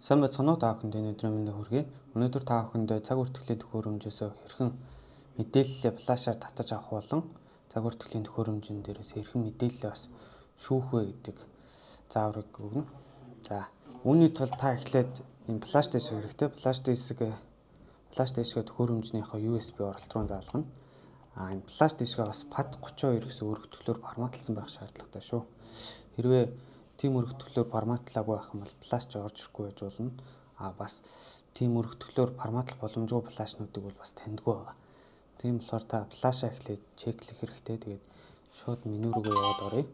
Сайн байцгаана уу та бүхэнд өнөөдрийн мэндийг хүргэе. Өнөөдөр та бүхэнд цаг хүртгэлийн төхөөрөмжөөсөө хэрхэн мэдээлэл флашаар татаж авах болон цаг хүртгэлийн төхөөрөмжийн дээрээс хэрхэн мэдээлэл бас шүүх вэ гэдэг зааврыг өгнө. За, үүний тулд та эхлээд энэ флаш диск хэрэгтэй. Флаш дискээ төхөөрөмжнийхөө USB оролт руу заалгана. Энэ флаш дискээ бас FAT32 гэсэн өргөтгөлөөр форматлсан байх шаардлагатай шүү. Хэрвээ тийм өргөтгөлөөр форматлаагүй байх юм бол флаш ч орж ирэхгүй байж болно. Бас тийм өргөтгөлөөр форматлах боломжгүй флашнуудыг бол бас таньдгүй байгаа. Тийм болохоор та флашаа эхлээд чеклэх хэрэгтэй. Тэгээд шууд меню руугаа яваад оръё.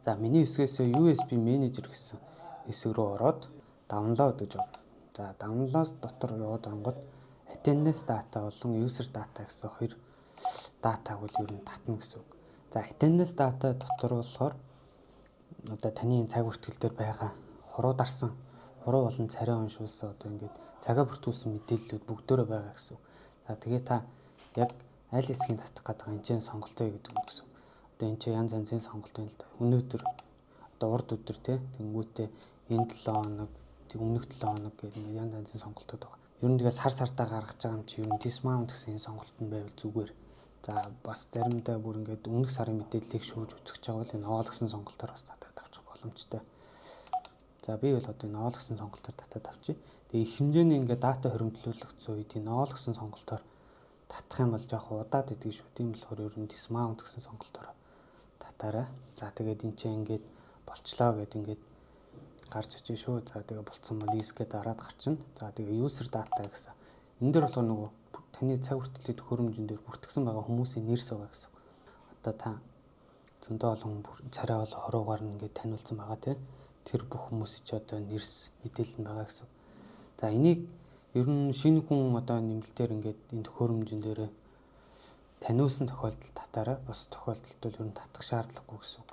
За, миний хэсгээс USB Manager гэсэн хэсэг рүү ороод download гэж орно. За, download дотор яваад оронгод attendance data болон user data гэсэн хоёр датаг бол ер нь татна гэсэн үг. За, attendance data дотор болохоор одоо таны цаг хүртэл дээр байгаа хуруу дарсан, хуруу болон царай уншуулсан одоо ингээд цагаа бүртгүүлсэн мэдээллүүд бүгдөө байгаа гэсэн үг. За, тэгээ та яг аль хэсгийг татах гэдэг энэ чинь сонголт вэ гэдэг үг гэсэн. Одоо энэ чинь янз янзын сонголт байна л да. Өнөөдөр одоо урд өдөр тэнгүүтээ энэ 7 хоног, өмнөх 7 хоног гэх ингээд янз янзын сонголтууд байгаа. Ер нь тэгээ сар сартаа гаргаж байгаа юм чи ер нь dismount гэсэн энэ сонголт нь байвал зүгээр. За, бас заримдаа бүр ингээд өмнөх сарын мэдээллийг шүүж үзэх гэж байгаа бол энэ all гэсэн сонголтоор бас татаад авчих боломжтой. За, би бол одоо энэ all гэсэн сонголтоор татаад авчий. Тэгээ их хэмжээний ингээд дата хоригдлуулагдсан үед энэ all гэсэн сонголтоор татах юм бол жоох удаад идэг шүү. Тийм болохоор ер нь dismount гэсэн сонголтоор татаарай. За, тэгээд энэ чинь ингээд болчлоо гэд ингээд гарч ичээ шүү. За, тэгээ болцсон бол ESC дараад гарчна. За, тэгээ user data гэсэн. Энэ дээр болохоор нөгөө таны цаг хүртгэлийн төхөөрөмжөн дээр бүртгэсэн байгаа хүмүүсийн нэрс байгаа гэсэн. Одоо та зөндөө олон царай бол хоруугаар нь ингээд таниулсан байгаа тийм. Тэр бүх хүмүүсийн ч одоо нэрс мэдээлэл нь байгаа гэсэн. За, энийг ер нь шинэ хүн одоо нэмэлтээр ингээд энэ төхөөрөмжөн дээр таниулсан тохиолдолд татаарай. Бос тохиолдолд бол ер нь татах шаардлагагүй гэсэн.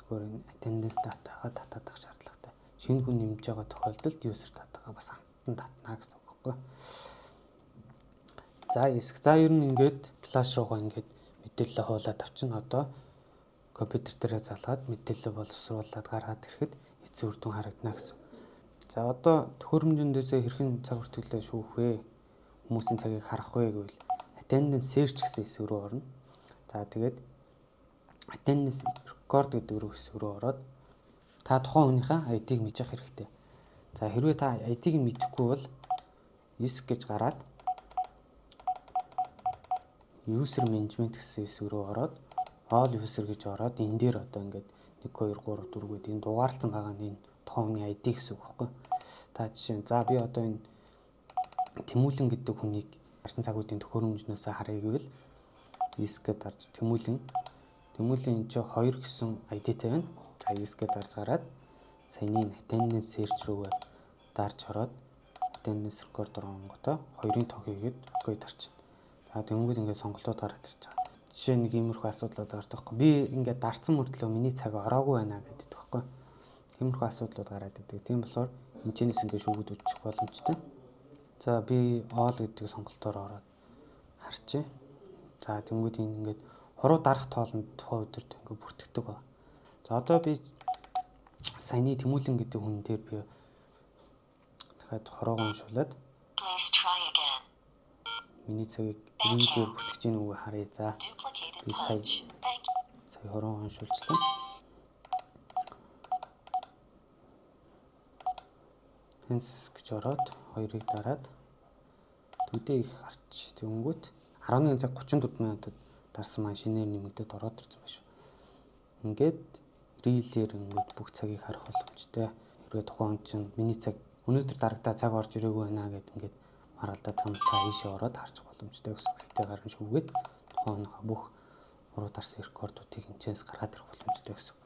Тэгвэл энэ attendance data-га татаад авах шаардлагатай. Шинэ хүн нэмж байгаа тохиолдолд user data-га бас хамтан татна гэсэн үг байхгүй. За, ер нь ингээд флаш руугаа ингээд мэдээлэл хуулаад авчихна. Одоо компьютер дээрээ залгаад мэдээлэл боловсруулад гаргаад ирэхэд эцсийн үр дүн харагдана гэсэн. За, одоо төхөөрөмжөндөөсөө хэрхэн цаг хүртгэлээ шүүх вэ? Хүмүүсийн цагийг харах вэ гэвэл attendance search гэсэн хэсэг рүү орно. За, тэгээд attendance record гэдэг хэсэг рүү ороод та тухайн хүнийхээ ID-г мэдж авах хэрэгтэй. За, хэрвээ та ID-г мэдэхгүй бол ESC гэж гараад user management гэсэн хэсэг рүү ороод all user гэж ороод энэ дээр одоо ингээд 1 2 3 4 гэдэг энэ дугаарлсан байгаа нь энэ тухайн хүний ID гэсэн үг байхгүй. Та жишээ за би одоо энэ Тэмүүлэн гэдэг хүнийг харсан цагуудын төхөөрөмжнөөс харъя гэвэл ESC-д дарж Тэмүүлэн энэ чинь 2 гэсэн ID-тэй байна. За, ESC-д дарж гараад саяны attendance search рүүгээ дарж ороод attendance record оронготой 2-ын тог хийгээд OK дарчих. За, тэнгууд ингээд сонголтууд гараад ирж байгаа. Жишээ нэг иймэрхүү асуудлууд гардаг байхгүй. Би ингээд дарцсан мөртлөө миний цаг ороогүй байна гэдэг байхгүй. Тиймэрхүү асуудлууд гараад идэг. Тийм болохоор энэчнээс ингээд шүүгүүд үүсчих боломжтой. За, би all гэдэг сонголтоор ороод харчээ. За, тэнгууд ингээд хуруу дарах тоолонд тухайн өдөрт ингээд бүртгэдэг ба. За, одоо би саяны Тэмүүлэн гэдэг хүн дээр би дахиад хуруугаа уншуулад миний цагийг рилээр бүртгэж гин үгүй харъя. За, би сая хуруугаа уншуулчихлаа. Hence гэж ороод 2-ыг дараад төдөө их гарч тэнгүүт 11 цаг 34 минутад дарсан маань шинээр нэмэгдээд ороод ирсэн байна шүү. Ингээд рилээр ингээд бүх цагийг харах боломжтой. Хэрвээ тухайн хүн чинь миний цаг өнөөдөр дарагдаа цаг орж ирээгүй байна гэд ингээд маргалдаад та ийшээ ороод харж боломжтой гэсэн. Гэтэ гарan шүүгээд тухайн бүх уруу дарсан рекордуудыг энэчээс гаргаад ирэх боломжтой гэсэн.